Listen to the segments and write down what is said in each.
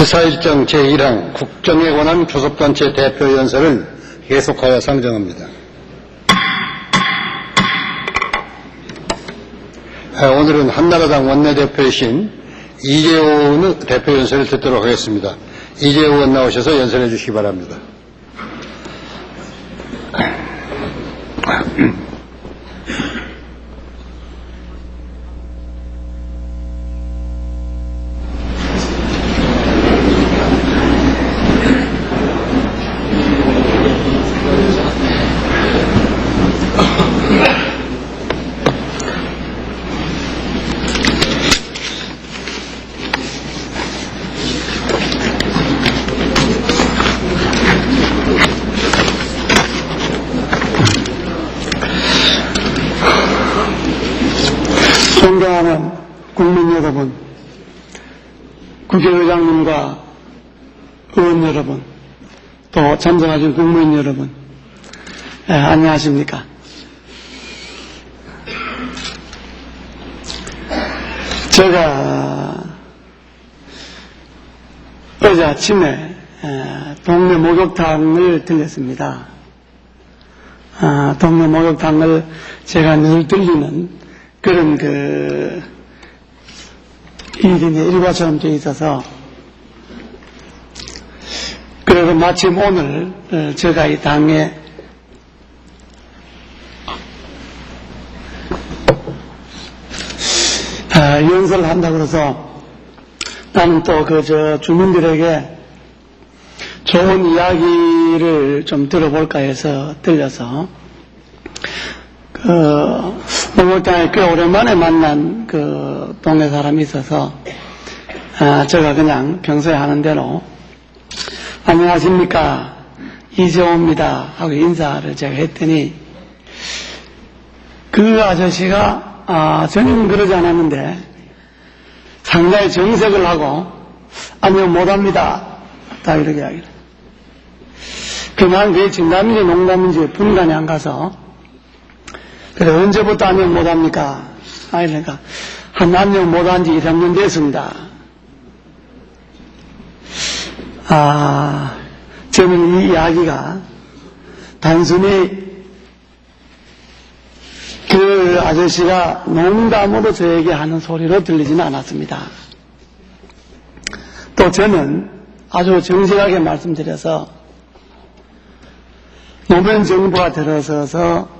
의사일정 제1항 국정에 관한 교섭단체 대표연설을 계속하여 상정합니다. 오늘은 한나라당 원내대표이신 이재호 대표연설을 듣도록 하겠습니다. 이재호 의원 나오셔서 연설해 주시기 바랍니다. 존경하는 국민 여러분, 국회의장님과 의원 여러분, 또 참석하신 국무인 여러분, 안녕하십니까? 제가 어제 아침에 동네 목욕탕을 들렸습니다. 동네 목욕탕을 제가 늘 들리는 그런 일이 일과처럼 되어 있어서, 그래서 마침 오늘 제가 이 당에 연설을 한다고 그래서 나는 또 주민들에게 좋은 이야기를 좀 들어볼까 해서 들려서 목욕탕에 꽤 오랜만에 만난 동네 사람이 있어서 제가 그냥 평소에 하는 대로 안녕하십니까 이재호입니다 하고 인사를 제가 했더니 그 아저씨가 전혀 그러지 않았는데 상당히 정색을 하고 아니요 못합니다 다 이렇게 이야기를. 그냥 그게 진담인지 농담인지 분간이 안 가서 그래, 언제부터 안녕 못합니까? 그러니까, 안녕 못한 지 2~3년 됐습니다. 저는 이 이야기가 단순히 그 아저씨가 농담으로 저에게 하는 소리로 들리지는 않았습니다. 또 저는 아주 정직하게 말씀드려서 노무현 정부가 들어서서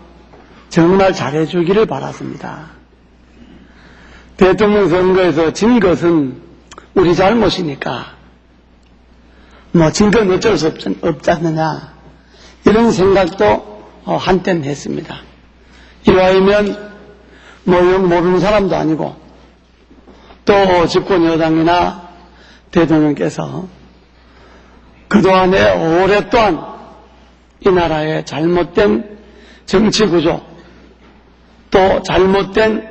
정말 잘해주기를 바랐습니다. 대통령 선거에서 진 것은 우리 잘못이니까 진 건 어쩔 수 없지 않느냐 이런 생각도 한때는 했습니다. 이와이면 영 모르는 사람도 아니고 또 집권 여당이나 대통령께서 그동안에 오랫동안 이 나라의 잘못된 정치 구조 또 잘못된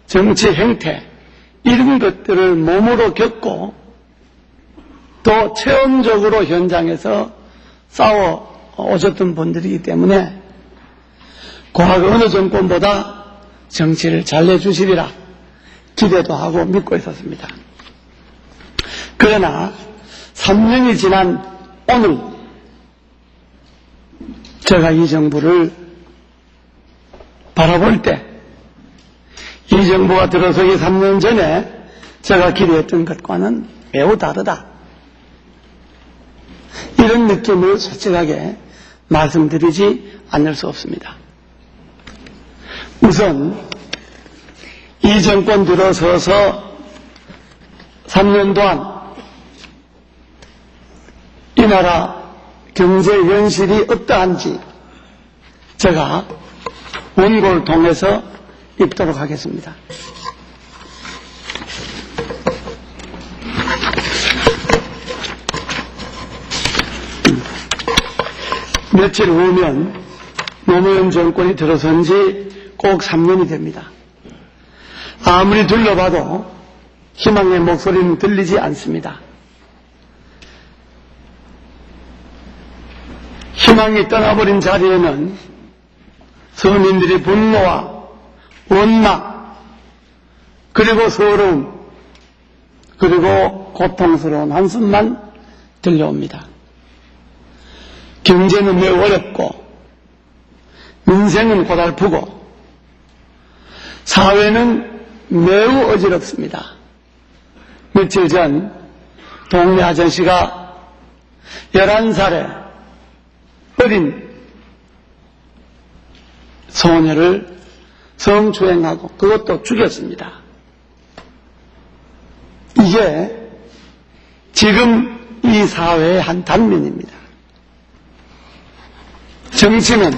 정치 행태 이런 것들을 몸으로 겪고 또 체험적으로 현장에서 싸워 오셨던 분들이기 때문에 과거 어느 정권보다 정치를 잘 해주시리라 기대도 하고 믿고 있었습니다. 그러나 3년이 지난 오늘 제가 이 정부를 바라볼 때 이 정부가 들어서기 3년 전에 제가 기대했던 것과는 매우 다르다. 이런 느낌을 솔직하게 말씀드리지 않을 수 없습니다. 우선 이 정권 들어서서 3년 동안 이 나라 경제 현실이 어떠한지 제가 원고를 통해서 읽도록 하겠습니다. 며칠 후면 노무현 정권이 들어선 지 꼭 3년이 됩니다. 아무리 둘러봐도 희망의 목소리는 들리지 않습니다. 희망이 떠나버린 자리에는 서민들의 분노와 원망 그리고 서러움 그리고 고통스러운 한숨만 들려옵니다. 경제는 매우 어렵고 민생은 고달프고 사회는 매우 어지럽습니다. 며칠 전 동네 아저씨가 11살의 어린 소녀를 성추행하고 그것도 죽였습니다. 이게 지금 이 사회의 한 단면입니다. 정치는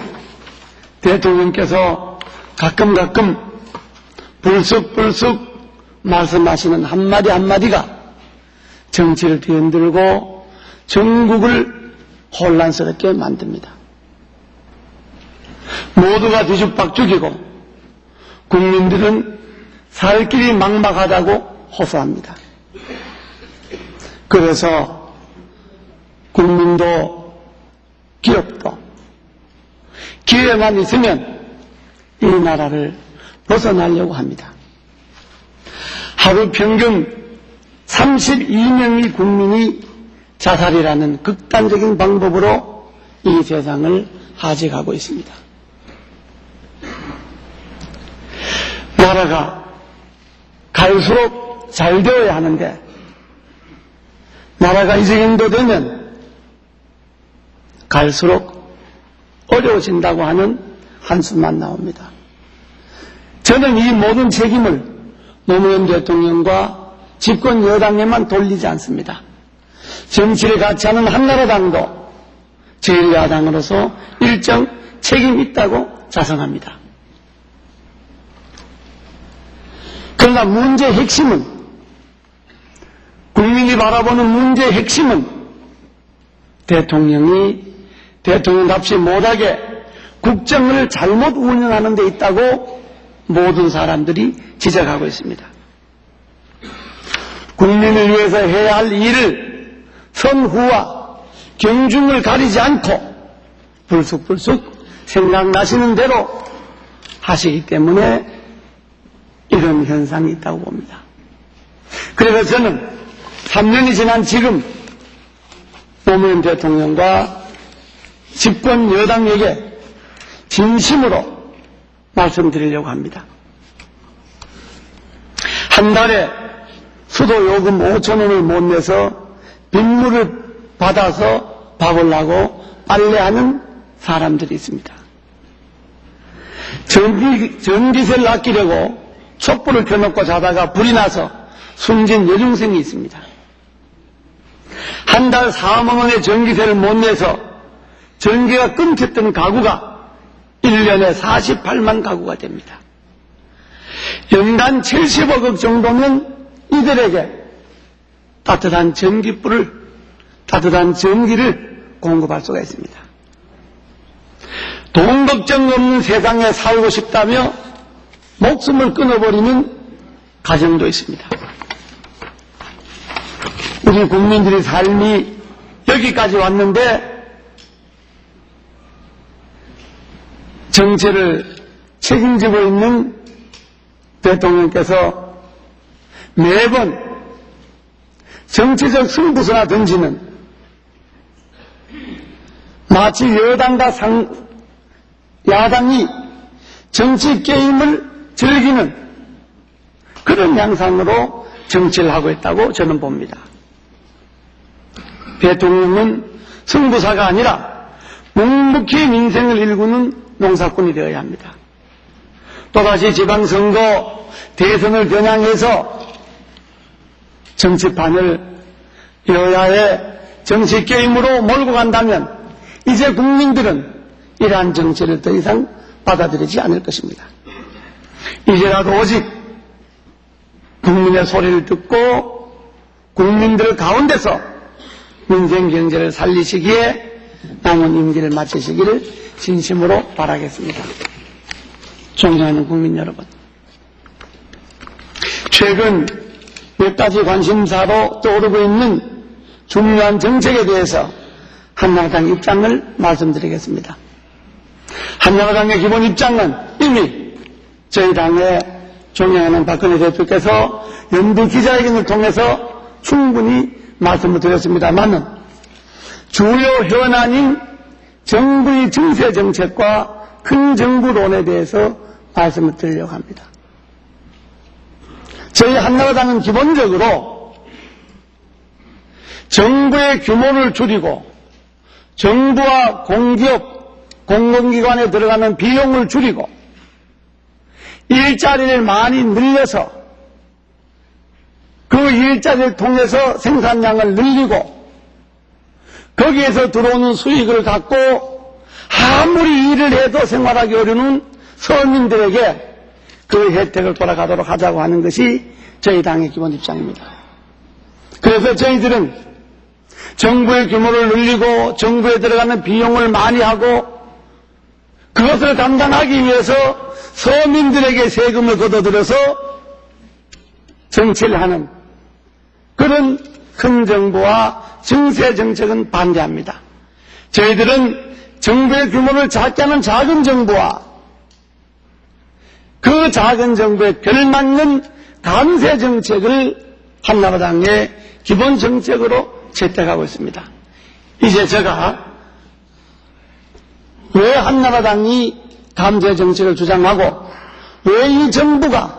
대통령께서 가끔 불쑥 말씀하시는 한마디 한마디가 정치를 뒤흔들고 전국을 혼란스럽게 만듭니다. 모두가 뒤죽박죽이고 국민들은 살 길이 막막하다고 호소합니다. 그래서 국민도 기업도 기회만 있으면 이 나라를 벗어나려고 합니다. 하루 평균 32명의 국민이 자살이라는 극단적인 방법으로 이 세상을 하직하고 있습니다. 나라가 갈수록 잘 되어야 하는데 나라가 이 정도 되면 갈수록 어려워진다고 하는 한숨만 나옵니다. 저는 이 모든 책임을 노무현 대통령과 집권 여당에만 돌리지 않습니다. 정치를 같이 하는 한나라당도 제1야당으로서 일정 책임이 있다고 자성합니다. 그러나 문제의 핵심은, 국민이 바라보는 문제의 핵심은 대통령이 대통령답지 못하게 국정을 잘못 운영하는 데 있다고 모든 사람들이 지적하고 있습니다. 국민을 위해서 해야 할 일을 선후와 경중을 가리지 않고 불쑥불쑥 생각나시는 대로 하시기 때문에 이런 현상이 있다고 봅니다. 그래서 저는 3년이 지난 지금 노무현 대통령과 집권 여당에게 진심으로 말씀드리려고 합니다. 한 달에 수도 요금 5,000원을 못 내서 빗물을 받아서 밥을 하고 빨래하는 사람들이 있습니다. 전기세를 아끼려고 촛불을 켜놓고 자다가 불이 나서 숨진 여중생이 있습니다. 한 달 4만 원의 전기세를 못 내서 전기가 끊겼던 가구가 1년에 48만 가구가 됩니다. 연간 70억 정도면 이들에게 따뜻한 전기를 공급할 수가 있습니다. 돈 걱정 없는 세상에 살고 싶다며 목숨을 끊어버리는 가정도 있습니다. 우리 국민들의 삶이 여기까지 왔는데 정치를 책임지고 있는 대통령께서 매번 정치적 승부수나 던지는, 마치 여당과 야당이 정치 게임을 즐기는 그런 양상으로 정치를 하고 있다고 저는 봅니다. 대통령은 승부사가 아니라 묵묵히 민생을 일구는 농사꾼이 되어야 합니다. 또다시 지방선거 대선을 겨냥해서 정치판을 여야의 정치 게임으로 몰고 간다면 이제 국민들은 이러한 정치를 더 이상 받아들이지 않을 것입니다. 이제라도 오직 국민의 소리를 듣고 국민들 가운데서 민생 경제를 살리시기에 남은 임기를 마치시기를 진심으로 바라겠습니다. 존경하는 국민 여러분, 최근 몇 가지 관심사로 떠오르고 있는 중요한 정책에 대해서 한나라당 입장을 말씀드리겠습니다. 한나라당의 기본 입장은 이미 저희 당의 존경하는 박근혜 대표께서 연두 기자회견을 통해서 충분히 말씀을 드렸습니다만은 주요 현안인 정부의 증세 정책과 큰 정부론에 대해서 말씀을 드리려고 합니다. 저희 한나라당은 기본적으로 정부의 규모를 줄이고 정부와 공기업, 공공기관에 들어가는 비용을 줄이고 일자리를 많이 늘려서 그 일자리를 통해서 생산량을 늘리고 거기에서 들어오는 수익을 갖고 아무리 일을 해도 생활하기 어려운 서민들에게 그 혜택을 돌아가도록 하자고 하는 것이 저희 당의 기본 입장입니다. 그래서 저희들은 정부의 규모를 늘리고 정부에 들어가는 비용을 많이 하고 그것을 감당하기 위해서 서민들에게 세금을 걷어들여서 정치를 하는 그런 큰 정부와 증세 정책은 반대합니다. 저희들은 정부의 규모를 작게 하는 작은 정부와 그 작은 정부에 걸맞는 감세 정책을 한나라당의 기본 정책으로 채택하고 있습니다. 이제 제가 왜 한나라당이 감세 정책을 주장하고 왜 이 정부가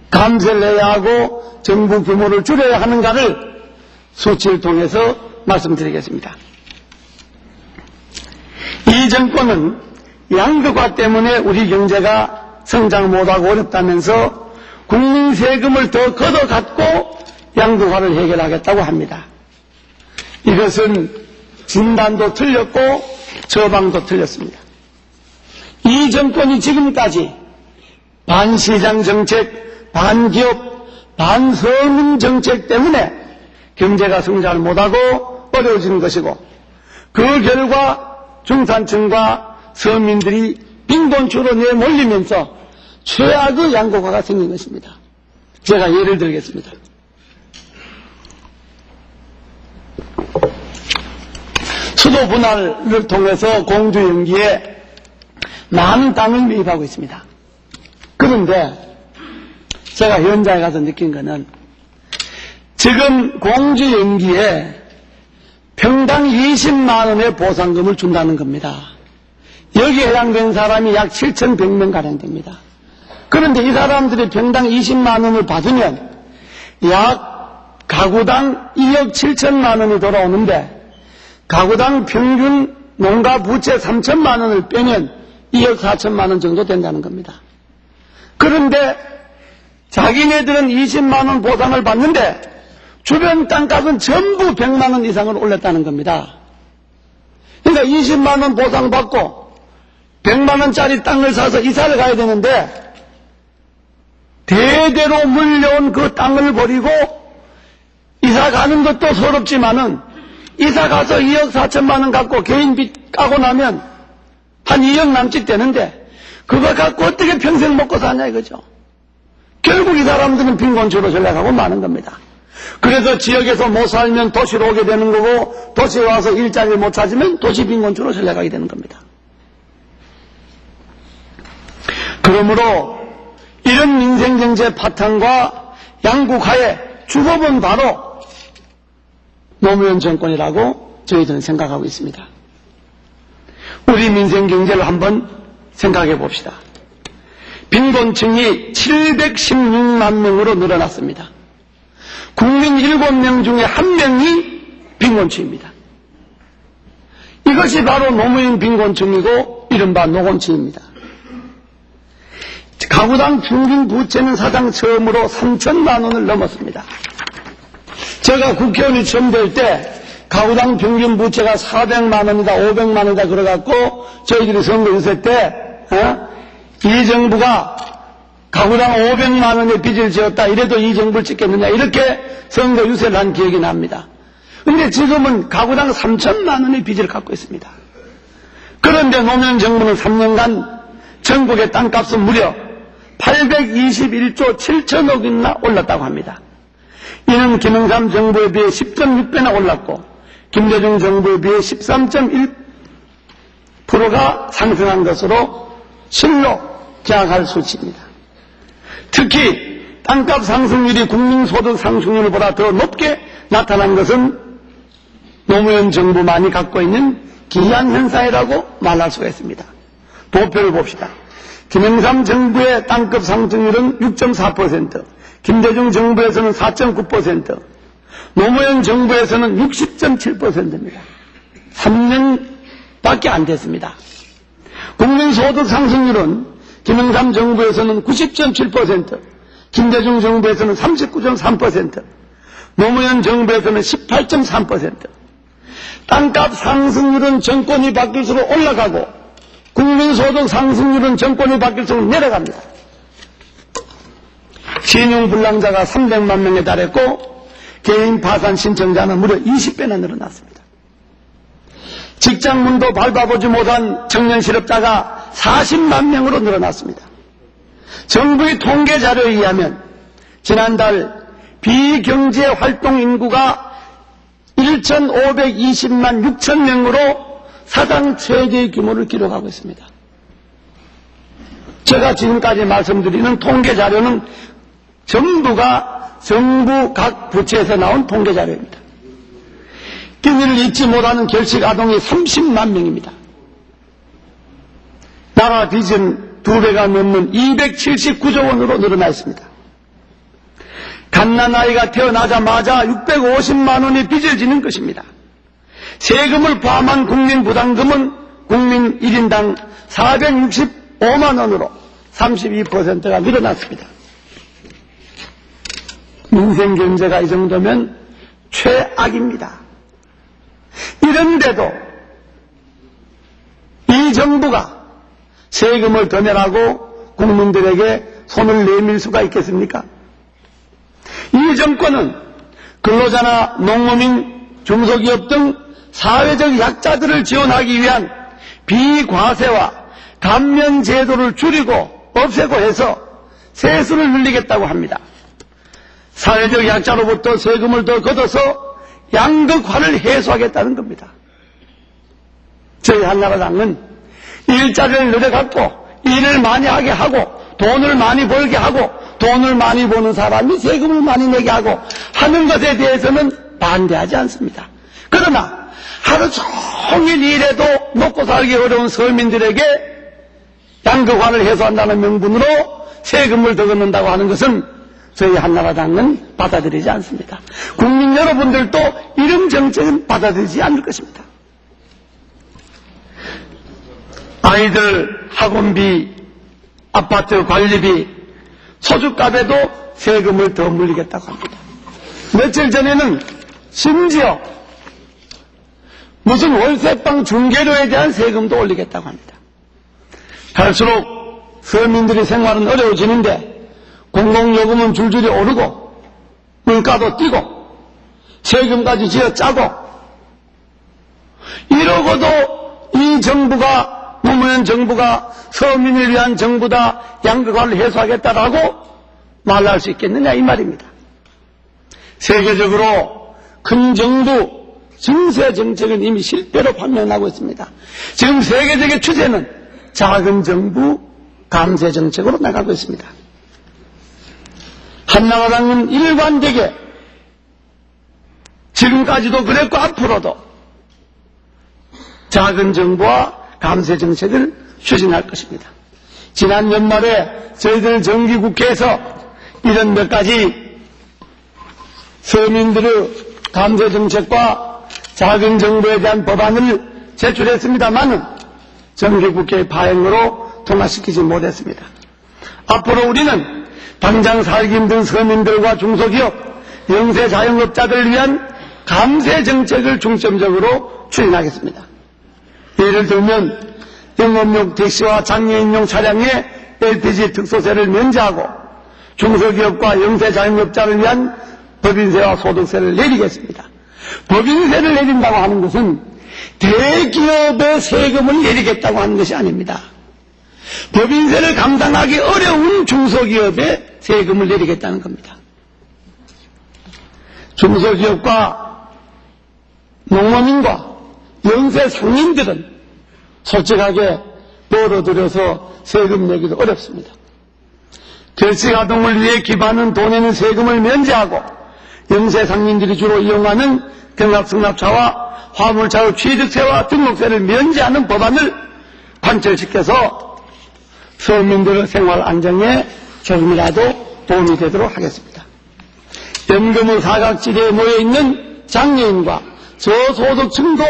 감세를 해야 하고 정부 규모를 줄여야 하는가를 수치를 통해서 말씀드리겠습니다. 이 정권은 양극화 때문에 우리 경제가 성장 못하고 어렵다면서 국민 세금을 더 걷어갖고 양극화를 해결하겠다고 합니다. 이것은 진단도 틀렸고 처방도 틀렸습니다. 이 정권이 지금까지 반시장 정책, 반기업, 반서민 정책 때문에 경제가 성장을 못하고 어려워지는 것이고 그 결과 중산층과 서민들이 빈곤층으로 내몰리면서 최악의 양극화가 생긴 것입니다. 제가 예를 들겠습니다. 수도 분할을 통해서 공주 연기에 많은 땅을 매입하고 있습니다. 그런데 제가 현장에 가서 느낀 것은 지금 공주 연기에 평당 20만 원의 보상금을 준다는 겁니다. 여기에 해당된 사람이 약 7,100명가량 됩니다. 그런데 이 사람들이 평당 20만 원을 받으면 약 가구당 2억 7천만 원이 돌아오는데 가구당 평균 농가 부채 3천만 원을 빼면 2억 4천만 원 정도 된다는 겁니다. 그런데 자기네들은 20만 원 보상을 받는데 주변 땅값은 전부 100만 원 이상을 올렸다는 겁니다. 그러니까 20만 원 보상받고 100만 원짜리 땅을 사서 이사를 가야 되는데 대대로 물려온 그 땅을 버리고 이사 가는 것도 서럽지만은 이사 가서 2억 4천만 원 갖고 개인 빚 까고 나면 한 2억 남짓 되는데 그거 갖고 어떻게 평생 먹고 사냐 이거죠. 결국 이 사람들은 빈곤층으로 전락하고 마는 겁니다. 그래서 지역에서 못 살면 도시로 오게 되는 거고 도시에 와서 일자리를 못 찾으면 도시 빈곤층으로 전락하게 되는 겁니다. 그러므로 이런 민생경제 파탄과 양극화의 주범은 바로 노무현 정권이라고 저희들은 생각하고 있습니다. 우리 민생경제를 한번 생각해 봅시다. 빈곤층이 716만 명으로 늘어났습니다. 국민 7명 중에 1명이 빈곤층입니다. 이것이 바로 노무현 빈곤층이고 이른바 노곤층입니다. 가구당 평균 부채는 사상 처음으로 3천만 원을 넘었습니다. 제가 국회의원이 처음 될 때 가구당 평균 부채가 400만 원이다 500만 원이다 그래갖고 저희들이 선거 유세 때 이 정부가 가구당 500만 원의 빚을 지었다 이래도 이 정부를 찍겠느냐 이렇게 선거 유세를 한 기억이 납니다. 그런데 지금은 가구당 3천만 원의 빚을 갖고 있습니다. 그런데 노무현 정부는 3년간 전국의 땅값은 무려 821조 7천억 원이나 올랐다고 합니다. 이는 김영삼 정부에 비해 10.6배나 올랐고 김대중 정부에 비해 13.1%가 상승한 것으로 실로 기약할 수치입니다. 특히 땅값 상승률이 국민소득 상승률보다 더 높게 나타난 것은 노무현 정부만이 갖고 있는 기이한 현상이라고 말할 수가 있습니다. 도표를 봅시다. 김영삼 정부의 땅값 상승률은 6.4%, 김대중 정부에서는 4.9%, 노무현 정부에서는 60.7%입니다. 3년밖에 안 됐습니다. 국민소득 상승률은 김영삼 정부에서는 90.7%, 김대중 정부에서는 39.3%, 노무현 정부에서는 18.3%. 땅값 상승률은 정권이 바뀔수록 올라가고 국민소득 상승률은 정권이 바뀔수록 내려갑니다. 신용불량자가 300만 명에 달했고 개인 파산 신청자는 무려 20배나 늘어났습니다. 직장문도 밟아보지 못한 청년 실업자가 40만 명으로 늘어났습니다. 정부의 통계 자료에 의하면 지난달 비경제 활동 인구가 1,520만 6천 명으로 사상 최대의 규모를 기록하고 있습니다. 제가 지금까지 말씀드리는 통계 자료는 전부가 정부 각 부처에서 나온 통계 자료입니다. 끼니를 잊지 못하는 결식 아동이 30만 명입니다. 나라 빚은 2배가 넘는 279조 원으로 늘어나 있습니다. 갓난아이가 태어나자마자 650만 원이 빚을 지는 것입니다. 세금을 포함한 국민 부담금은 국민 1인당 465만 원으로 32%가 늘어났습니다. 민생 경제가 이 정도면 최악입니다. 이런데도 이 정부가 세금을 더 내라고 국민들에게 손을 내밀 수가 있겠습니까? 이 정권은 근로자나 농어민, 중소기업 등 사회적 약자들을 지원하기 위한 비과세와 감면 제도를 줄이고 없애고 해서 세수를 늘리겠다고 합니다. 사회적 약자로부터 세금을 더 걷어서 양극화를 해소하겠다는 겁니다. 저희 한나라당은 일자리를 늘려갖고 일을 많이 하게 하고 돈을 많이 벌게 하고 돈을 많이 버는 사람이 세금을 많이 내게 하고 하는 것에 대해서는 반대하지 않습니다. 그러나 하루 종일 일해도 먹고 살기 어려운 서민들에게 양극화를 해소한다는 명분으로 세금을 더 걷는다고 하는 것은 저희 한나라당은 받아들이지 않습니다. 국민 여러분들도 이런 정책은 받아들이지 않을 것입니다. 아이들 학원비, 아파트 관리비, 소주값에도 세금을 더 물리겠다고 합니다. 며칠 전에는 심지어 무슨 월세방 중개료에 대한 세금도 올리겠다고 합니다. 갈수록 서민들의 생활은 어려워지는데 공공요금은 줄줄이 오르고 물가도 뛰고 세금까지 쥐어짜고 이러고도 이 정부가 노무현 정부가 서민을 위한 정부다, 양극화를 해소하겠다라고 말할 수 있겠느냐 이 말입니다. 세계적으로 큰 정부 증세 정책은 이미 실패로 판명하고 있습니다. 지금 세계적인 추세는 작은 정부 감세 정책으로 나가고 있습니다. 한나라당은 일관되게 지금까지도 그랬고 앞으로도 작은 정부와 감세 정책을 추진할 것입니다. 지난 연말에 저희들 정기국회에서 이런 몇 가지 서민들의 감세 정책과 작은 정부에 대한 법안을 제출했습니다만은 정기국회의 파행으로 통과시키지 못했습니다. 앞으로 우리는 당장 살기 힘든 서민들과 중소기업, 영세 자영업자들을 위한 감세 정책을 중점적으로 추진하겠습니다. 예를 들면 영업용 택시와 장애인용 차량에 LPG 특소세를 면제하고 중소기업과 영세 자영업자를 위한 법인세와 소득세를 내리겠습니다. 법인세를 내린다고 하는 것은 대기업의 세금을 내리겠다고 하는 것이 아닙니다. 법인세를 감당하기 어려운 중소기업의 세금을 내리겠다는 겁니다. 중소기업과 농어민과 영세 상인들은 솔직하게 벌어들여서 세금 내기도 어렵습니다. 결식아동을 위해 기부하는 돈에는 세금을 면제하고 영세 상인들이 주로 이용하는 경락승납차와 화물차의 취득세와 등록세를 면제하는 법안을 관철시켜서 서민들의 생활 안정에 조금이라도 도움이 되도록 하겠습니다. 연금의 사각지대에 모여있는 장애인과 저소득층도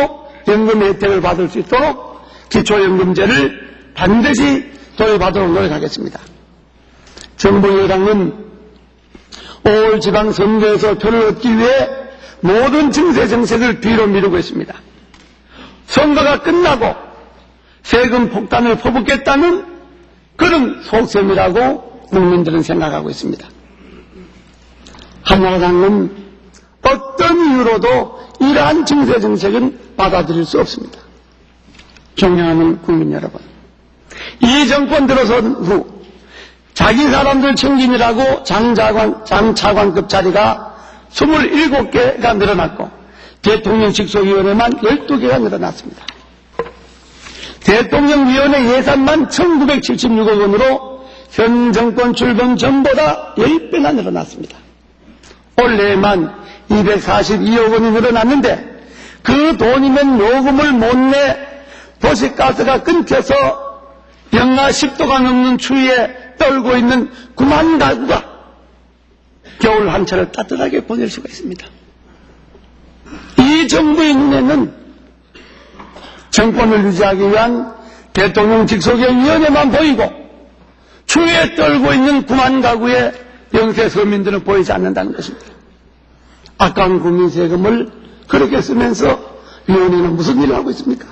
연금 혜택을 받을 수 있도록 기초연금제를 반드시 도입하도록 노력하겠습니다. 정부 여당은 5월 지방선거에서 표를 얻기 위해 모든 증세 정책을 뒤로 미루고 있습니다. 선거가 끝나고 세금 폭탄을 퍼붓겠다는 그런 속셈이라고 국민들은 생각하고 있습니다. 한나라당은 어떤 이유로도 이러한 증세 정책은 받아들일 수 없습니다. 존경하는 국민 여러분, 이 정권 들어선 후 자기 사람들 챙기느라고 장차관급 자리가 27개가 늘어났고 대통령 직속위원회만 12개가 늘어났습니다. 대통령위원회 예산만 1976억 원으로 현 정권 출범 전보다 10배나 늘어났습니다. 올해만 242억 원이 늘어났는데 그 돈이면 요금을 못 내 도시가스가 끊겨서 영하 10도가 넘는 추위에 떨고 있는 9만 가구가 겨울 한철을 따뜻하게 보낼 수가 있습니다. 이 정부의 눈에는 정권을 유지하기 위한 대통령 직속의 위원회만 보이고 추위에 떨고 있는 9만 가구의 영세 서민들은 보이지 않는다는 것입니다. 아까운 국민 세금을 그렇게 쓰면서 위원회는 무슨 일을 하고 있습니까?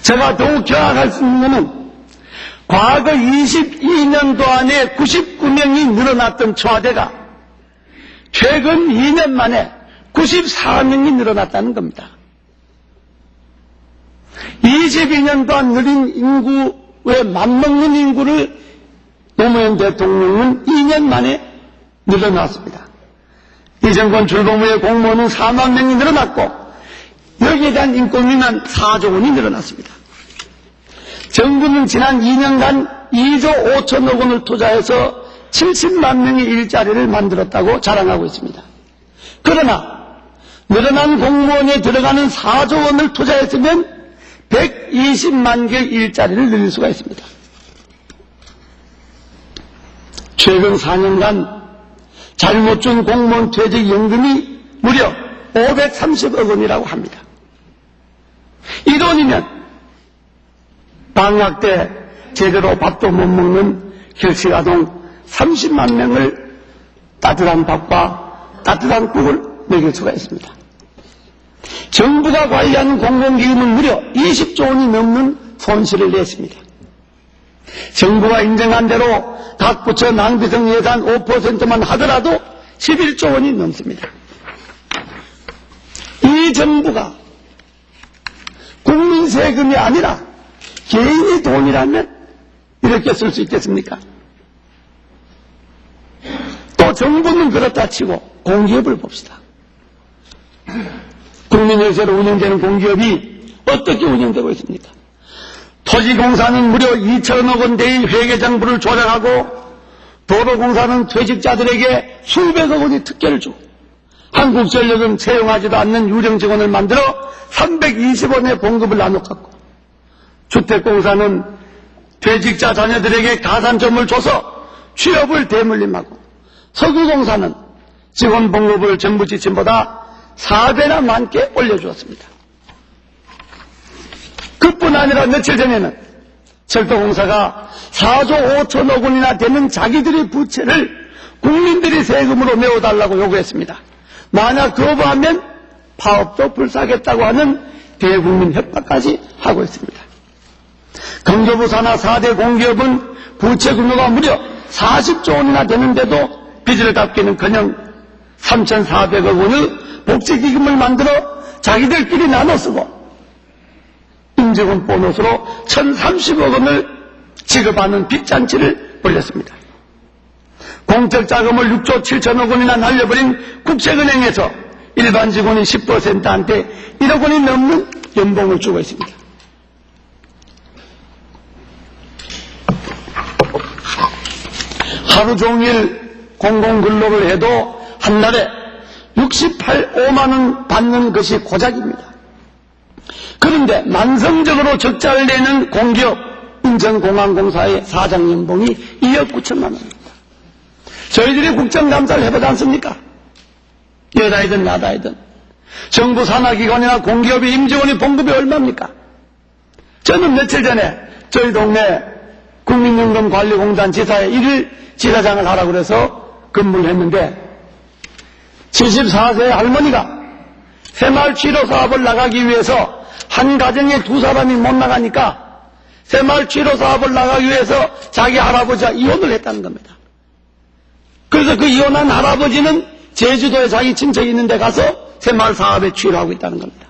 제가 더욱 경악할 수 있는 것은 과거 22년도 안에 99명이 늘어났던 청와대가 최근 2년 만에 94명이 늘어났다는 겁니다. 22년 동안 늘린 인구에 맞먹는 인구를 노무현 대통령은 2년 만에 늘어났습니다. 이 정권 출범 후에 공무원은 4만 명이 늘어났고 여기에 대한 인건비는 4조 원이 늘어났습니다. 정부는 지난 2년간 2조 5천억 원을 투자해서 70만 명의 일자리를 만들었다고 자랑하고 있습니다. 그러나 늘어난 공무원에 들어가는 4조 원을 투자했으면 120만 개의 일자리를 늘릴 수가 있습니다. 최근 4년간 잘못 준 공무원 퇴직연금이 무려 530억 원이라고 합니다. 이 돈이면 방학 때 제대로 밥도 못 먹는 결식아동 30만 명을 따뜻한 밥과 따뜻한 국을 먹일 수가 있습니다. 정부가 관리하는 공공기금은 무려 20조 원이 넘는 손실을 냈습니다. 정부가 인정한 대로 각 부처 낭비성 예산 5%만 하더라도 11조 원이 넘습니다. 이 정부가 국민 세금이 아니라 개인의 돈이라면 이렇게 쓸 수 있겠습니까? 또 정부는 그렇다 치고 공기업을 봅시다. 국민연세로 운영되는 공기업이 어떻게 운영되고 있습니까? 토지공사는 무려 2천억 원대의 회계장부를 조작하고 도로공사는 퇴직자들에게 수백억 원의 특혜를 주고 한국전력은 채용하지도 않는 유령 직원을 만들어 320원의 봉급을 나눠 갖고 주택공사는 퇴직자 자녀들에게 가산점을 줘서 취업을 대물림하고 석유공사는 직원 봉급을 정부 지침보다 4배나 많게 올려주었습니다. 그뿐 아니라 며칠 전에는 철도공사가 4조 5천억 원이나 되는 자기들의 부채를 국민들이 세금으로 메워달라고 요구했습니다. 만약 거부하면 파업도 불사하겠다고 하는 대국민 협박까지 하고 있습니다. 경제부 산하 4대 공기업은 부채 규모가 무려 40조 원이나 되는데도 빚을 갚기는커녕 3,400억 원의 복지기금을 만들어 자기들끼리 나눠 쓰고 임직원 보너스로 1,030억 원을 지급하는 빚잔치를 벌였습니다. 공적자금을 6조 7천억 원이나 날려버린 국책은행에서 일반 직원이 10%한테 1억 원이 넘는 연봉을 주고 있습니다. 하루 종일 공공근로를 해도 한 달에 5만 원 받는 것이 고작입니다. 그런데 만성적으로 적자를 내는 공기업 인천공항공사의 사장 연봉이 2억 9천만 원입니다. 저희들이 국정감사를 해보지 않습니까? 여다이든 나다이든 정부 산하기관이나 공기업의 임직원의 봉급이 얼마입니까? 저는 며칠 전에 저희 동네 국민연금관리공단 지사에 1일 지사장을 하라고 그래서 근무를 했는데 74세 할머니가 새마을 치료 사업을 나가기 위해서 한 가정에 두 사람이 못 나가니까 새마을 치료 사업을 나가기 위해서 자기 할아버지와 이혼을 했다는 겁니다. 그래서 그 이혼한 할아버지는 제주도에 자기 친척이 있는 데 가서 새마을 사업에 취업하고 있다는 겁니다.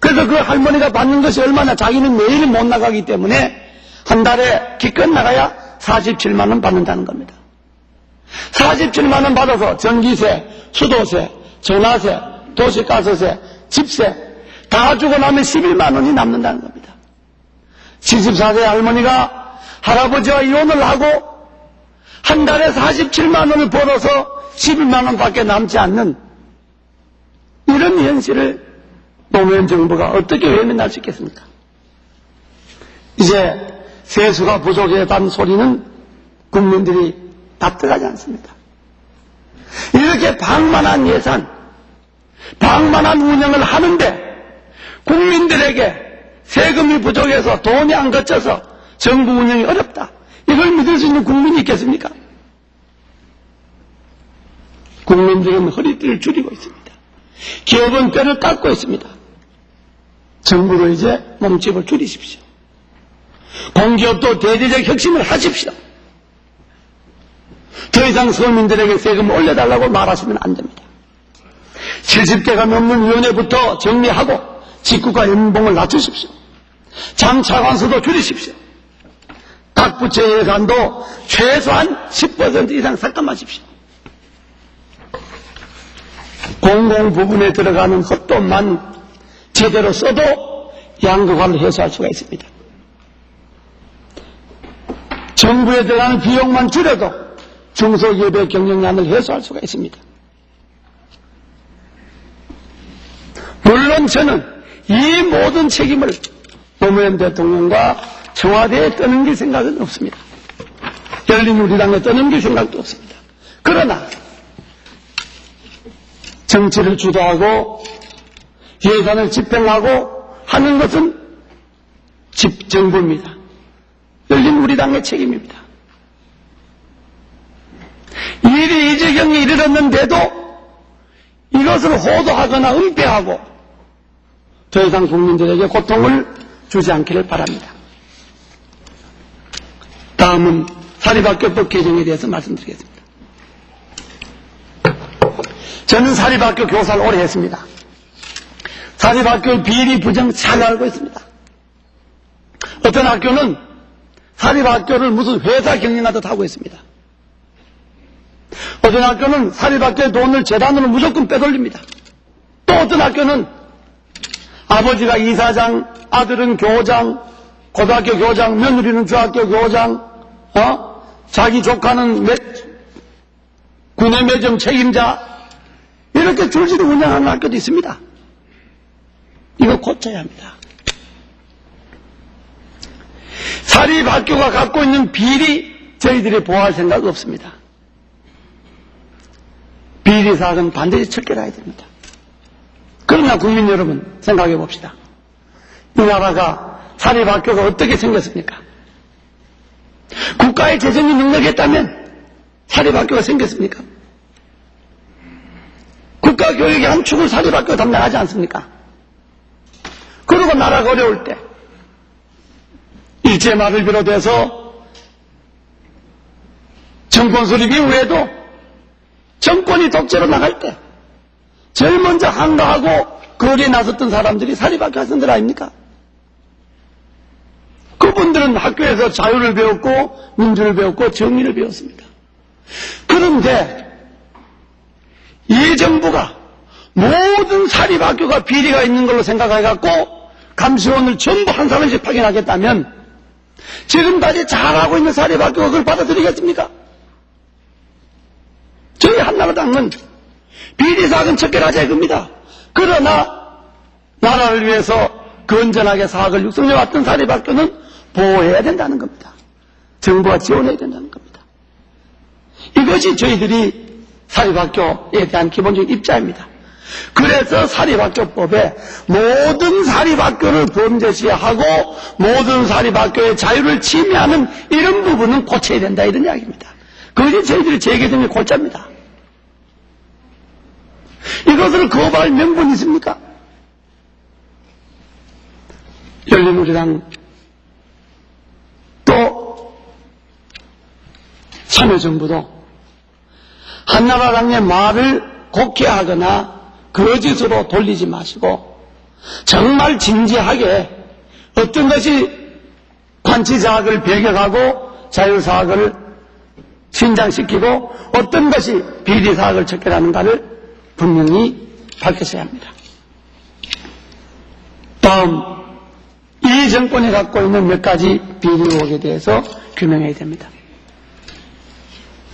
그래서 그 할머니가 받는 것이 얼마나 자기는 매일 못 나가기 때문에 한 달에 기껏 나가야 47만 원 받는다는 겁니다. 47만 원 받아서 전기세, 수도세, 전화세, 도시가스세, 집세 다 주고 나면 11만 원이 남는다는 겁니다. 74세 할머니가 할아버지와 이혼을 하고 한 달에 47만 원을 벌어서 11만 원밖에 남지 않는 이런 현실을 노무현 정부가 어떻게 외면할 수 있겠습니까? 이제 세수가 부족하다는 소리는 국민들이 납득하지 않습니다. 이렇게 방만한 예산, 방만한 운영을 하는데 국민들에게 세금이 부족해서 돈이 안 거쳐서 정부 운영이 어렵다. 이걸 믿을 수 있는 국민이 있겠습니까? 국민들은 허리띠를 줄이고 있습니다. 기업은 뼈를 깎고 있습니다. 정부도 이제 몸집을 줄이십시오. 공기업도 대대적 혁신을 하십시오. 더 이상 서민들에게 세금을 올려달라고 말하시면 안 됩니다. 70개가 넘는 위원회부터 정리하고 직구가 연봉을 낮추십시오. 장차관수도 줄이십시오. 각 부처 예산도 최소한 10% 이상 삭감하십시오. 공공 부분에 들어가는 헛돈만 제대로 써도 양극화를 해소할 수가 있습니다. 정부에 들어가는 비용만 줄여도 중소기업의 경영난을 해소할 수가 있습니다. 물론 저는 이 모든 책임을 노무현 대통령과 청와대에 떠넘길 생각은 없습니다. 열린우리당에 떠넘길 생각도 없습니다. 그러나 정치를 주도하고 예산을 집행하고 하는 것은 정부입니다. 열린우리당의 책임입니다. 일이 이 지경에 이르렀는데도 이것을 호도하거나 은폐하고 더 이상 국민들에게 고통을 주지 않기를 바랍니다. 다음은 사립학교법 개정에 대해서 말씀드리겠습니다. 저는 사립학교 교사를 오래 했습니다. 사립학교의 비리 부정 잘 알고 있습니다. 어떤 학교는 사립학교를 무슨 회사 경영하듯 하고 있습니다. 어떤 학교는 사립학교의 돈을 재단으로 무조건 빼돌립니다. 또 어떤 학교는 아버지가 이사장, 아들은 교장, 고등학교 교장, 며느리는 중학교 교장, 자기 조카는 군의 매점 책임자, 이렇게 줄줄이 운영하는 학교도 있습니다. 이거 고쳐야 합니다. 사립학교가 갖고 있는 비리 저희들이 보호할 생각 없습니다. 비리 사항은 반드시 척결해야 됩니다. 그러나 국민 여러분 생각해 봅시다. 이 나라가 사립학교가 어떻게 생겼습니까? 국가의 재정이 넉넉했다면 사립학교가 생겼습니까? 국가교육의 한 축을 사립학교가 담당하지 않습니까? 그리고 나라가 어려울 때 일제말을 비롯해서 정권 수립 이후에도 정권이 독재로 나갈 때 제일 먼저 항거하고 거리에 나섰던 사람들이 사립학교 학생들 아닙니까? 그분들은 학교에서 자유를 배웠고 민주를 배웠고 정의를 배웠습니다. 그런데 이 정부가 모든 사립학교가 비리가 있는 걸로 생각해갖고 감시원을 전부 한 사람씩 파견하겠다면 지금까지 잘하고 있는 사립학교가 그걸 받아들이겠습니까? 저희 한나라당은 비리사학은 척결하자 이겁니다. 그러나 나라를 위해서 건전하게 사학을 육성해왔던 사립학교는 보호해야 된다는 겁니다. 정부가 지원해야 된다는 겁니다. 이것이 저희들이 사립학교에 대한 기본적인 입장입니다. 그래서 사립학교법에 모든 사립학교를 범죄시하고 모든 사립학교의 자유를 침해하는 이런 부분은 고쳐야 된다 이런 이야기입니다. 그것이 저희들이 제기된 골자입니다. 이것을 거부할 명분이 있습니까? 열린우리당 또 참여정부도 한나라당의 말을 곡해하거나 거짓으로 돌리지 마시고 정말 진지하게 어떤 것이 관치사학을 배격하고 자유사학을 신장시키고 어떤 것이 비리사학을 척결하는가를 분명히 밝혀서야 합니다. 다음, 이 정권이 갖고 있는 몇 가지 비리 의혹에 대해서 규명해야 됩니다.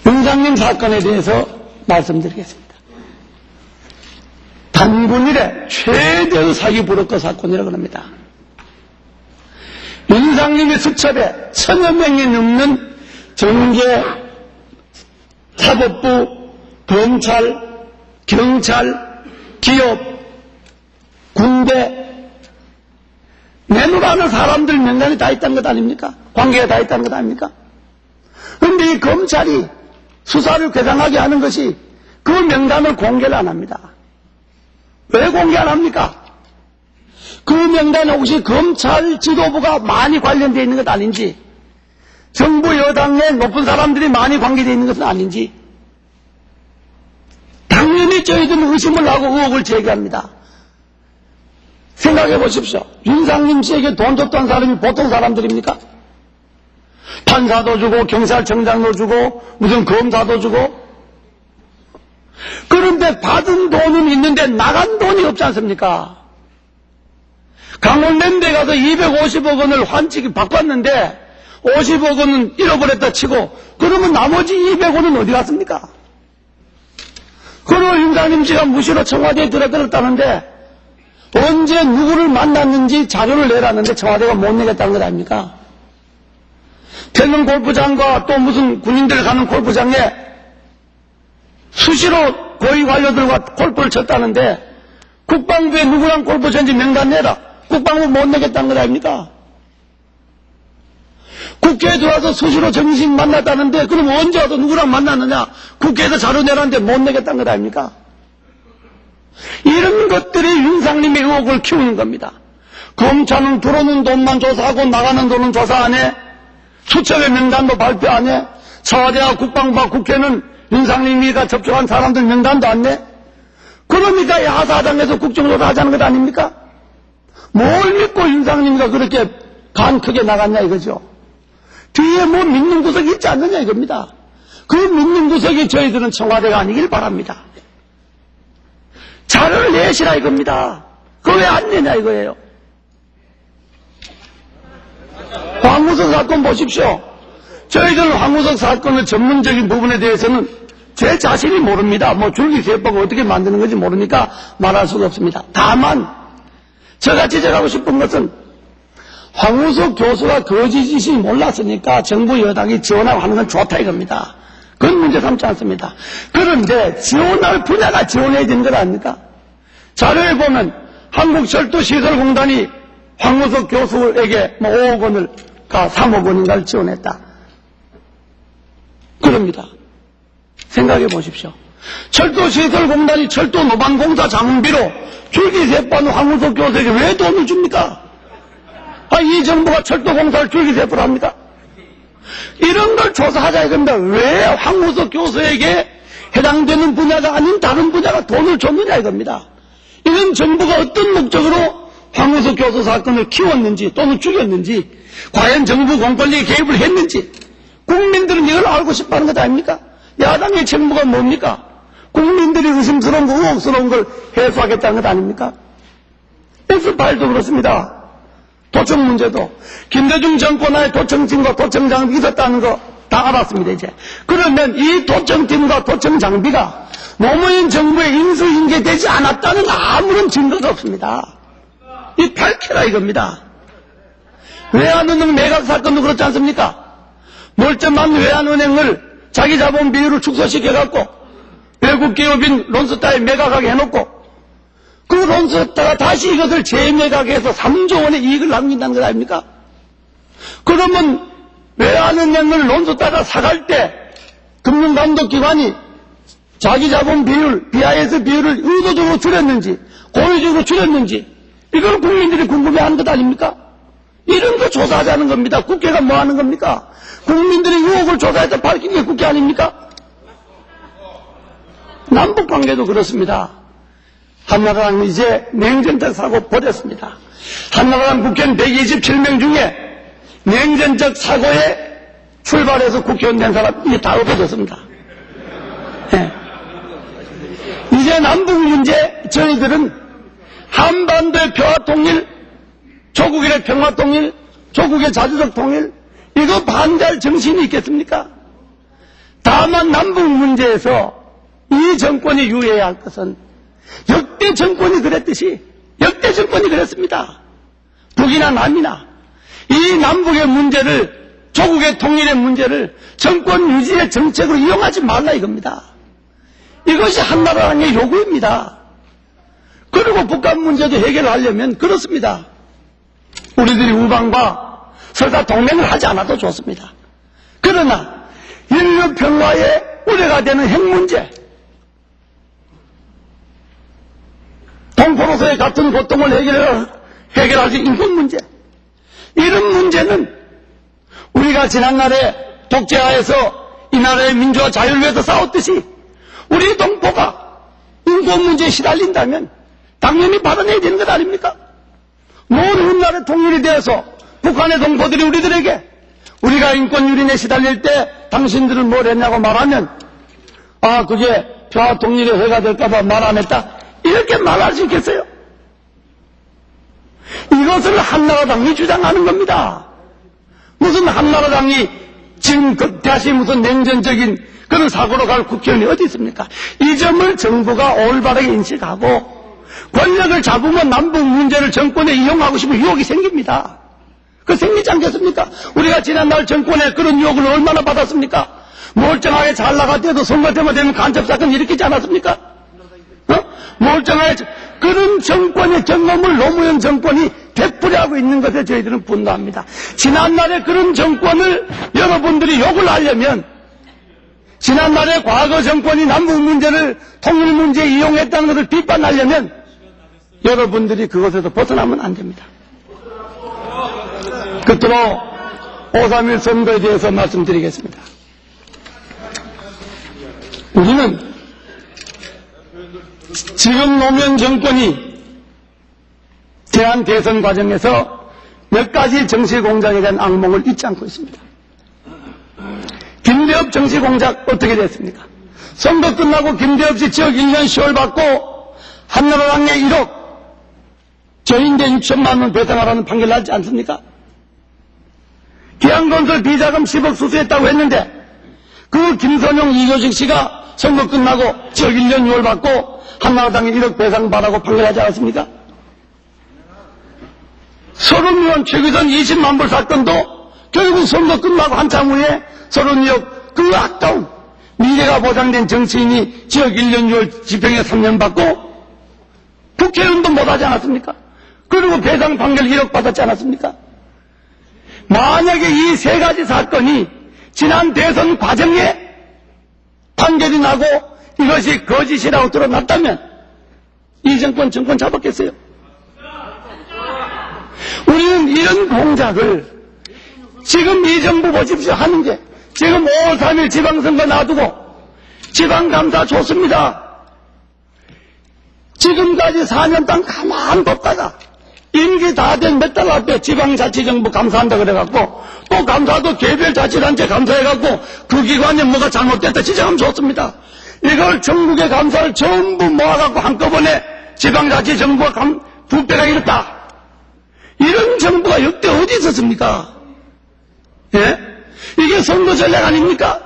윤상림 사건에 대해서 말씀드리겠습니다. 단군 이래 최대의 사기 브로커 사건이라고 합니다. 윤상림의 수첩에 1000여 명이 넘는 정계, 사법부, 검찰, 경찰, 기업, 군대, 내놓으라는 사람들 명단이 다 있다는 것 아닙니까? 관계가 다 있다는 것 아닙니까? 그런데 이 검찰이 수사를 괴상하게 하는 것이 그 명단을 공개를 안 합니다. 왜 공개 안 합니까? 그 명단에 혹시 검찰 지도부가 많이 관련되어 있는 것 아닌지, 정부 여당의 높은 사람들이 많이 관계되어 있는 것은 아닌지, 당연히 저희들은 의심을 하고 의혹을 제기합니다. 생각해 보십시오. 윤상림 씨에게 돈 줬던 사람이 보통 사람들입니까? 판사도 주고 경찰청장도 주고 무슨 검사도 주고. 그런데 받은 돈은 있는데 나간 돈이 없지 않습니까? 강원랜드에 가서 250억 원을 환치기 바꿨는데 50억 원은 잃어버렸다 치고 그러면 나머지 200원은 어디 갔습니까? 그리고 윤상림 씨가 무시로 청와대에 들어들었다는데 언제 누구를 만났는지 자료를 내라는데 청와대가 못 내겠다는 것 아닙니까? 태릉 골프장과 또 무슨 군인들 가는 골프장에 수시로 고위 관료들과 골프를 쳤다는데 국방부에 누구랑 골프 쳤는지 명단 내라. 국방부 못 내겠다는 것 아닙니까? 국회에 들어와서 수시로 정식 만났다는데 그럼 언제 와서 누구랑 만났느냐? 국회에서 자료 내라는데 못 내겠다는 것 아닙니까? 이런 것들이 윤상림의 의혹을 키우는 겁니다. 검찰은 들어오는 돈만 조사하고 나가는 돈은 조사 안 해. 수첩의 명단도 발표 안 해. 청와대와 국방부와 국회는 윤상림이가 접촉한 사람들 명단도 안 내. 그러니까 이 하사장에서 국정조사 하자는 것 아닙니까? 뭘 믿고 윤상림이가 그렇게 간 크게 나갔냐 이거죠. 뒤에 뭐 믿는 구석이 있지 않느냐 이겁니다. 그 믿는 구석이 저희들은 청와대가 아니길 바랍니다. 자료를 내시라 이겁니다. 그거 왜 안 내냐 이거예요. 황우석 사건 보십시오. 저희들은 황우석 사건의 전문적인 부분에 대해서는 제 자신이 모릅니다. 뭐 줄기세법을 어떻게 만드는 건지 모르니까 말할 수가 없습니다. 다만 제가 지적하고 싶은 것은 황우석 교수가 거짓이 몰랐으니까 정부 여당이 지원하고 하는 건 좋다 이겁니다. 그건 문제 삼지 않습니다. 그런데 지원할 분야가 지원해야 되는 것 아닙니까? 자료에 보면 한국철도시설공단이 황우석 교수에게 뭐 5억 원을 3억 원인가를 지원했다. 그럽니다. 생각해 보십시오. 철도시설공단이 철도노방공사 장비로 줄기세포하는 황우석 교수에게 왜 돈을 줍니까? 이 정부가 철도공사를 줄기세포로 합니까? 이런 걸 조사하자 이겁니다. 왜 황우석 교수에게 해당되는 분야가 아닌 다른 분야가 돈을 줬느냐 이겁니다. 이건 정부가 어떤 목적으로 황우석 교수 사건을 키웠는지 또는 죽였는지 과연 정부 공권력에 개입을 했는지 국민들은 이걸 알고 싶어하는 것 아닙니까? 야당의 책무가 뭡니까? 국민들이 의심스러운 거 의혹스러운 걸 해소하겠다는 것 아닙니까? X파일도 그렇습니다. 도청 문제도 김대중 정권 하에 도청진과 도청장이 있었다는 거 다 알았습니다, 이제. 그러면 이 도청팀과 도청 장비가 노무현 정부에 인수인계되지 않았다는 아무런 증거가 없습니다. 이 밝혀라 이겁니다. 외환은행 매각 사건도 그렇지 않습니까? 멀쩡한 외환은행을 자기 자본 비율을 축소시켜갖고 외국 기업인 론스타에 매각하게 해놓고 그 론스타가 다시 이것을 재매각해서 3조 원의 이익을 남긴다는 것 아닙니까? 그러면 외환은행을 론스타가 사갈 때 금융감독기관이 자기 자본 비율, BIS 비율을 의도적으로 줄였는지 고의적으로 줄였는지 이걸 국민들이 궁금해하는 것 아닙니까? 이런 거 조사하자는 겁니다. 국회가 뭐 하는 겁니까? 국민들의 유혹을 조사해서 밝힌 게 국회 아닙니까? 남북관계도 그렇습니다. 한나라당은 이제 냉전적 사고 버렸습니다. 한나라당 국회의원 127명 중에 냉전적 사고에 출발해서 국회의원 된 사람이 다 없어졌습니다. 네. 이제 남북 문제 저희들은 한반도의 평화통일, 조국의 평화통일, 조국의 자주적 통일 이거 반대할 정신이 있겠습니까? 다만 남북 문제에서 이 정권이 유의해야 할 것은 역대 정권이 그랬듯이 역대 정권이 그랬습니다. 북이나 남이나 이 남북의 문제를 조국의 통일의 문제를 정권 유지의 정책으로 이용하지 말라 이겁니다. 이것이 한나라당의 요구입니다. 그리고 북한 문제도 해결하려면 그렇습니다. 우리들이 우방과 설사 동맹을 하지 않아도 좋습니다. 그러나 인류 평화에 우려가 되는 핵 문제, 동포로서의 같은 고통을 해결할 수 있는 인권 문제, 이런 문제는 우리가 지난날에 독재하에서 이 나라의 민주화 자유를 위해서 싸웠듯이 우리 동포가 인권 문제에 시달린다면 당연히 받아내야 되는 것 아닙니까? 모든 나라의 통일이 되어서 북한의 동포들이 우리들에게 우리가 인권 유린에 시달릴 때 당신들은 뭘 했냐고 말하면 그게 평화 통일의 해가 될까봐 말 안 했다 이렇게 말할 수 있겠어요? 이것을 한나라당이 주장하는 겁니다. 무슨 한나라당이 지금 다시 무슨 냉전적인 그런 사고로 갈 국회의원이 어디 있습니까? 이 점을 정부가 올바르게 인식하고 권력을 잡으면 남북 문제를 정권에 이용하고 싶은 유혹이 생깁니다. 그 생기지 않겠습니까? 우리가 지난날 정권에 그런 유혹을 얼마나 받았습니까? 멀쩡하게 잘 나갈 때도 선거 때만 되면 간첩사건 일으키지 않았습니까? 멀쩡하게 그런 정권의 경험을 노무현 정권이 되풀이하고 있는 것에 저희들은 분노합니다. 지난날에 그런 정권을 여러분들이 욕을 하려면 지난날에 과거 정권이 남북 문제를 통일 문제에 이용했다는 것을 비판하려면 여러분들이 그것에서 벗어나면 안 됩니다. 끝으로 5.3일 선거에 대해서 말씀드리겠습니다. 우리는 지금 노무현 정권이 대한 대선 과정에서 몇 가지 정치 공작에 대한 악몽을 잊지 않고 있습니다. 김대엽 정치 공작 어떻게 됐습니까? 선거 끝나고 김대엽 씨 지역 1년 10월 받고 한나라당에 1억 저인대 6천만 원 배상하라는 판결 나지 않습니까? 기안건설 비자금 10억 수수했다고 했는데 그 김선용 이효식 씨가 선거 끝나고 지역 1년 6월 받고 한나라당에 1억 배상받라고 판결하지 않았습니까? 서른의원 최규선 20만 불 사건도 결국 선거 끝나고 한참 후에 서른의원 그 아까운 미래가 보장된 정치인이 지역 1년 6월 집행에 3년 받고 국회의원도 못하지 않았습니까? 그리고 배상 판결 1억 받았지 않았습니까? 만약에 이 세 가지 사건이 지난 대선 과정에 판결이 나고 이것이 거짓이라고 드러났다면 이 정권 잡았겠어요? 우리는 이런 공작을 지금 이 정부 보십시오 하는 게 지금 5월 3일 지방선거 놔두고 지방감사 좋습니다. 지금까지 4년 동안 가만 뒀다가 임기 다 된 몇 달 앞에 지방자치정부 감사한다 그래갖고 또 감사도 개별 자치단체 감사해갖고 그 기관에 뭐가 잘못됐다 지적하면 좋습니다. 이걸 전국의 감사를 전부 모아갖고 한꺼번에 지방자치정부가 부패가 이렇다. 이런 정부가 역대 어디 있었습니까? 예? 이게 선거 전략 아닙니까?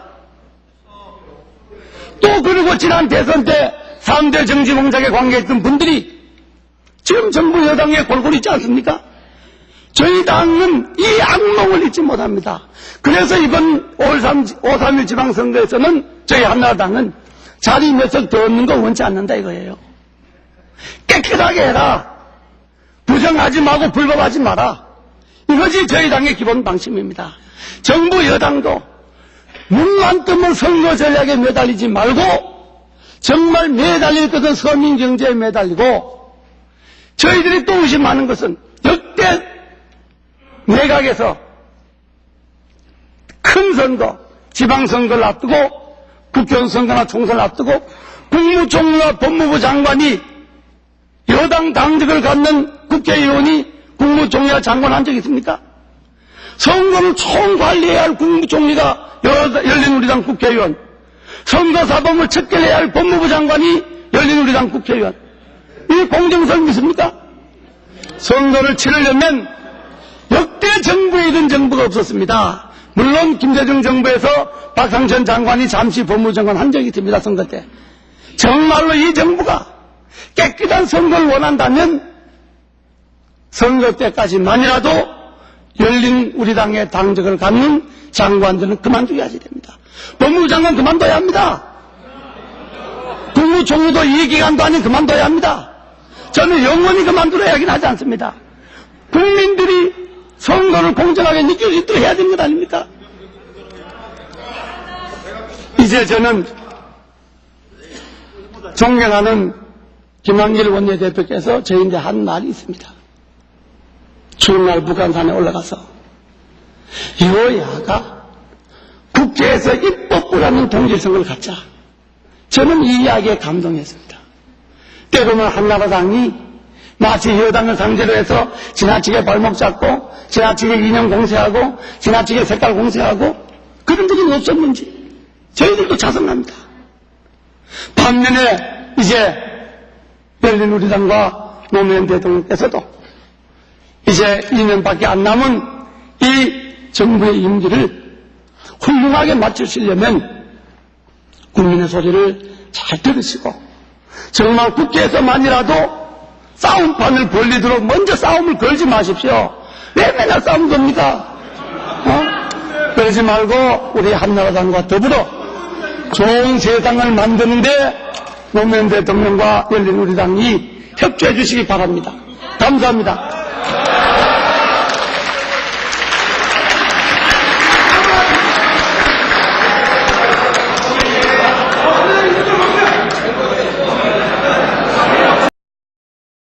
또 그리고 지난 대선 때 3대 정치 공작에 관계했던 분들이 지금 정부 여당에 골고루 있지 않습니까? 저희 당은 이 악몽을 잊지 못합니다. 그래서 이번 5.3일 지방선거에서는 저희 한나라당은 자리 몇 석 더 얻는 거 원치 않는다 이거예요. 깨끗하게 해라. 부정하지 말고 불법하지 마라. 이것이 저희 당의 기본 방침입니다. 정부 여당도 눈만 뜨면 선거 전략에 매달리지 말고 정말 매달릴 것은 서민 경제에 매달리고 저희들이 또 의심하는 것은 역대 내각에서 큰 선거, 지방선거를 앞두고 국회의원 선거나 총선을 앞두고 국무총리와 법무부 장관이 여당 당직을 갖는 국회의원이 국무총리와 장관 한 적 있습니까? 선거를 총관리해야 할 국무총리가 열린우리당 국회의원, 선거사범을 척결해야 할 법무부 장관이 열린우리당 국회의원. 이 공정성 믿습니까? 선거를 치르려면 역대 정부에 이런 정부가 없었습니다. 물론 김대중 정부에서 박상천 장관이 잠시 법무장관 한 적이 있습니다. 선거 때. 정말로 이 정부가 깨끗한 선거를 원한다면 선거 때까지만이라도 열린 우리 당의 당직을 갖는 장관들은 그만두어야지 됩니다. 법무부 장관 그만둬야 합니다. 국무총리도 이 기간도 아닌 그만둬야 합니다. 저는 영원히 그만두라 이야기는 하지 않습니다. 국민들이 선거를 공정하게 느낄 수 있도록 해야 되는 것 아닙니까? 이제 저는 존경하는 김한길 원내대표께서 저희한테 한 말이 있습니다. 추운 날 북한산에 올라가서 여야가 국회에서 입법부라는 동질성을 갖자. 저는 이 이야기에 감동했습니다. 때로는 한나라당이 마치 여당을 상대로 해서 지나치게 발목 잡고 지나치게 이념 공세하고 지나치게 색깔 공세하고 그런 적이 없었는지 저희들도 자성합니다. 반면에 이제 열린우리당과 노무현 대통령께서도 이제 2년밖에 안 남은 이 정부의 임기를 훌륭하게 마치시려면 국민의 소리를 잘 들으시고 정말 국회에서만이라도 싸움판을 벌리도록 먼저 싸움을 걸지 마십시오. 왜 맨날 싸움 겁니까? 그러지 말고 우리 한나라당과 더불어 좋은 세상을 만드는데 노무현 대통령과 열린우리당이 협조해 주시기 바랍니다. 감사합니다.